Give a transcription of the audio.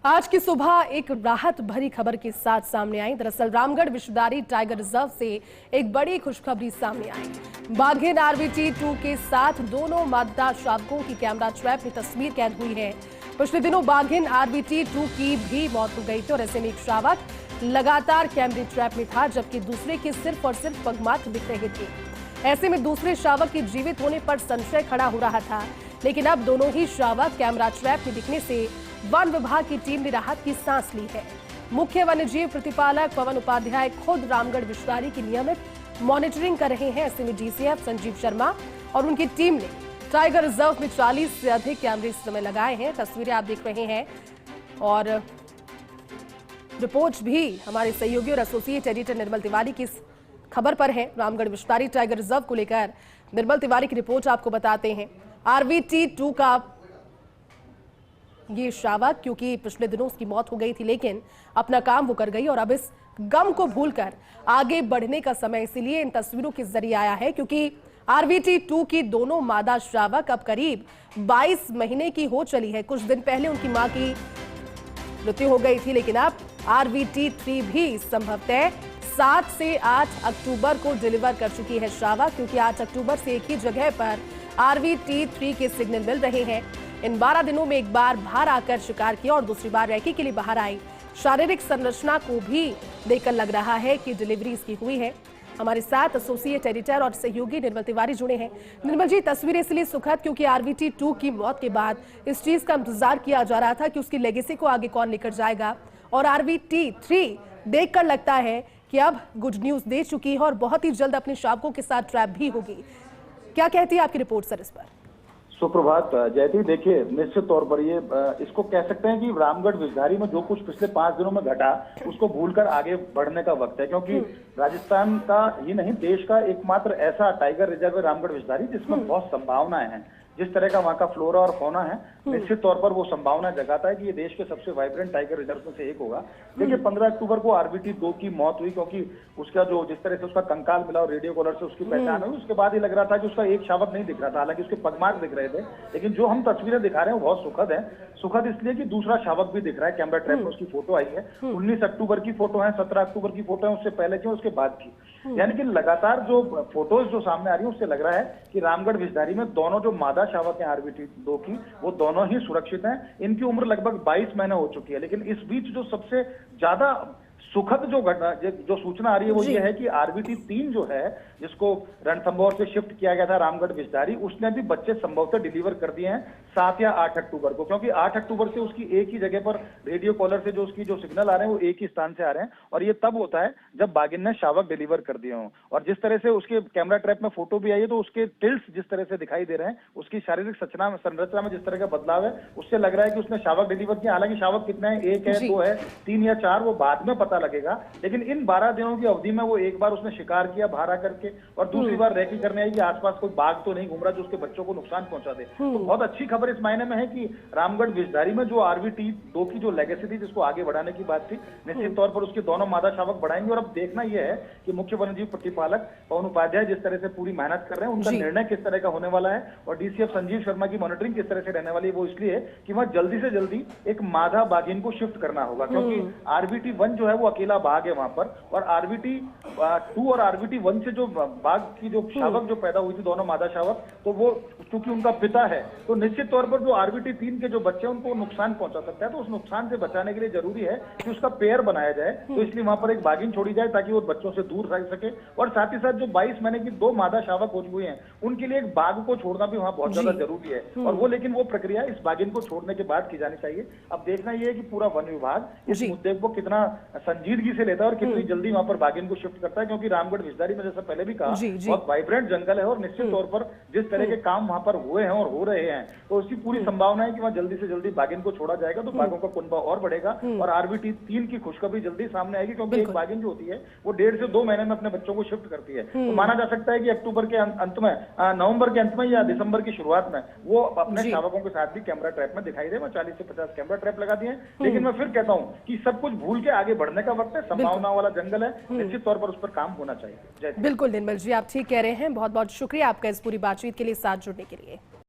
आज की सुबह एक राहत भरी खबर के साथ सामने आई। दरअसल रामगढ़ विश्वविद्यालय टाइगर रिजर्व से एक बड़ी खुशखबरी सामने आई। बाघिन RVT-2 के साथ दोनों मादा शावकों की कैमरा ट्रैप में तस्वीर कैद हुई है। पिछले दिनों बाघिन RVT-2 की भी मौत हो गई थी और ऐसे में एक शावक लगातार कैमरे ट्रैप में था, जबकि दूसरे के सिर्फ और सिर्फ पगमात्र दिख रहे थे। ऐसे में दूसरे शावक के जीवित होने पर संशय खड़ा हो रहा था, लेकिन अब दोनों ही शावक कैमरा ट्रैप में दिखने से वन विभाग की टीम ने राहत की सांस ली है। मुख्य वन्यजीव प्रतिपालक पवन उपाध्याय खुद रामगढ़ विश्वविद्यालय की नियमित मॉनिटरिंग कर रहे हैं। ऐसे में DCF संजीव शर्मा और उनकी टीम ने टाइगर रिजर्व में 40 से अधिक कैमरे इस समय लगाए हैं। तस्वीरें आप देख रहे हैं और रिपोर्ट भी हमारे सहयोगी और एसोसिएट एडिटर निर्मल तिवारी की इस खबर पर है। रामगढ़ विश्वविद्यालय टाइगर रिजर्व को लेकर निर्मल तिवारी की रिपोर्ट आपको बताते हैं। RVT-2 का ये शावक, क्योंकि पिछले दिनों उसकी मौत हो गई थी, लेकिन अपना काम वो कर गई और अब इस गम को भूलकर आगे बढ़ने का समय इसीलिए इन तस्वीरों के जरिए आया है, क्योंकि RVT-2 की दोनों मादा शावक अब करीब 22 महीने की हो चली है। कुछ दिन पहले उनकी मां की मृत्यु हो गई थी, लेकिन अब RVT-3 भी संभवतः 7 से 8 अक्टूबर को डिलीवर कर चुकी है शावक, क्योंकि 8 अक्टूबर से एक ही जगह पर RVT-3 के सिग्नल मिल रहे हैं। इन 12 दिनों में एक बार बाहर आकर शिकार किया और दूसरी बार रैकी के लिए बाहर आई। शारीरिक संरचना को भी देखकर लग रहा है कि डिलीवरी इसकी हुई है। हमारे साथ एसोसिएट एडिटर और सहयोगी निर्मल तिवारी जुड़े हैं। निर्मल जी, तस्वीरें इसलिए सुखद क्योंकि RVT-2 की मौत के बाद इस चीज का इंतजार किया जा रहा था कि उसकी लेगेसी को आगे कौन लेकर जाएगा, और RVT-3 देखकर लगता है कि अब गुड न्यूज दे चुकी है और बहुत ही जल्द अपने शावकों के साथ ट्रैप भी होगी। क्या कहती है आपकी रिपोर्ट सर इस पर? सुप्रभात जयती। देखिए, निश्चित तौर पर ये इसको कह सकते हैं कि रामगढ़ विश्वविद्यालय में जो कुछ पिछले 5 दिनों में घटा उसको भूलकर आगे बढ़ने का वक्त है, क्योंकि राजस्थान का ही नहीं देश का एकमात्र ऐसा टाइगर रिजर्व है रामगढ़ विश्वविद्यालय जिसमें बहुत संभावनाएं हैं। जिस तरह का वहाँ का फ्लोरा और फौना है, निश्चित तौर पर वो संभावना जगाता है कि ये देश के सबसे वाइब्रेंट टाइगर रिजर्व में से एक होगा। देखिए, 15 अक्टूबर को RVT-2 की मौत हुई, क्योंकि उसका जो जिस तरह से उसका कंकाल मिला और रेडियो कॉलर से उसकी पहचान हुई, उसके बाद ही लग रहा था कि उसका एक शावक नहीं दिख रहा था, हालांकि उसके पगमार्क दिख रहे थे। लेकिन जो हम तस्वीरें दिखा रहे हैं वो बहुत सुखद है। सुखद इसलिए कि दूसरा शावक भी दिख रहा है। कैमरा ट्रैप में उसकी फोटो आई है। 19 अक्टूबर की फोटो है, 17 अक्टूबर की फोटो है, उससे पहले की, उसके बाद की। यानी कि लगातार जो फोटोज जो सामने आ रही है उससे लग रहा है कि रामगढ़ विश्वविद्यालय में दोनों जो मादा शावक हैं RVT-2 की, वो दोनों ही सुरक्षित हैं। इनकी उम्र लगभग 22 महीने हो चुकी है। लेकिन इस बीच जो सबसे ज्यादा सुखद जो घटना जो सूचना आ रही है वो ये है कि RVT-3 जो है, जिसको रणथंभौर से शिफ्ट किया गया था रामगढ़ विश्वविद्यालय, उसने भी बच्चे संभवतः डिलीवर कर दिए हैं 7 या 8 अक्टूबर को, क्योंकि 8 अक्टूबर से उसकी एक ही जगह पर रेडियो कॉलर से जो उसकी जो सिग्नल आ रहे हैं वो एक ही स्थान से आ रहे हैं। और ये तब होता है जब बाघिन ने शावक डिलीवर कर दिए हों। और जिस तरह से उसके कैमरा ट्रैप में फोटो भी आई है, तो उसके टिल्स जिस तरह से दिखाई दे रहे हैं, उसकी शारीरिक संरचना में जिस तरह का बदलाव है, उससे लग रहा है कि उसने शावक डिलीवर किया। हालांकि शावक कितने हैं, 1 है, 2 है, 3 या 4, वो बाद में पता लगेगा। लेकिन इन 12 दिनों की अवधि में वो एक बार उसने शिकार किया बाहर आकर के, और दूसरी बार रैकी करने आई कि आसपास कोई बाघ तो नहीं घूम रहा जो उसके बच्चों को नुकसान पहुंचा दे। तो बहुत अच्छी खबर इस मायने में है कि रामगढ़ विश्वविद्यालय में जो RVT-2 की जो लेगेसी थी, जिसको आगे बढ़ाने की बात थी, निश्चित तौर पर उसके दोनों मादा शावक बढ़ाएंगे। और अब देखना यह है कि मुख्य वन्यजीव प्रतिपालक पवन उपाध्याय जिस तरह से पूरी मेहनत कर रहे हैं, उनका निर्णय किस तरह का होने वाला है, और DCF संजीव शर्मा की मॉनिटरिंग किस तरह से रहने वाली है, वो इसलिए कि वह जल्दी से जल्दी एक मादा बाघिन को शिफ्ट करना होगा, क्योंकि RVT-1 जो है वो अकेला बाघ है वहां पर, और RVT-2 और RVT-1 से जो बाघ की जो शावक जो पैदा हुई थी, दोनों मादा शावक, तो वो चूंकि उनका पिता है, तो निश्चित तौर पर जो RVT-3 के जो बच्चे उनको नुकसान पहुंचा सकता है। तो उस नुकसान से बचाने के लिए जरूरी है कि उसका पेयर बनाया जाए। तो इसलिए वहां पर एक बाघिन छोड़ी जाए ताकि वो बच्चों से दूर रह सके, और साथ ही साथ जो 22 महीने की 2 मादा शावक हो हुए हैं, उनके लिए एक बाघ को छोड़ना भी वहां बहुत ज्यादा जरूरी है। और वो लेकिन वो प्रक्रिया इस बाघिन को छोड़ने के बाद की जानी चाहिए। अब देखना यह है कि पूरा वन विभाग इस मुद्दे को कितना संजीदगी से लेता है और कितनी जल्दी वहां पर बाघिन को शिफ्ट करता है, क्योंकि रामगढ़ विश्वविद्यालय में जैसा पहले भी कहा बहुत वाइब्रेंट जंगल है, और निश्चित तौर पर जिस तरह के काम वहां पर हुए हैं और हो रहे हैं, तो उसकी पूरी संभावना है कि वहां जल्दी से जल्दी बाघिन को छोड़ा जाएगा, तो बाघों का कुनबा और बढ़ेगा और RVT-3 की खुशखबरी जल्दी सामने आएगी, क्योंकि एक बाघिन जो होती है वो 1.5 से 2 महीने में अपने बच्चों को शिफ्ट करती है। तो माना जा सकता है कि अक्टूबर के अंत में, नवंबर के अंत में या दिसंबर की शुरुआत में वो अपने शावकों के साथ भी कैमरा ट्रैप में दिखाई दे। 40 से 50 कैमरा ट्रैप लगा दिए। लेकिन मैं फिर कहता हूँ कि सब कुछ भूल के आगे बढ़ने का वक्त है, संभावना वाला जंगल है, निश्चित तौर पर उस पर काम होना चाहिए। बिल्कुल निर्मल जी, आप ठीक कह रहे हैं। बहुत बहुत शुक्रिया आपका इस पूरी बातचीत के लिए, साथ जुड़ने के लिए।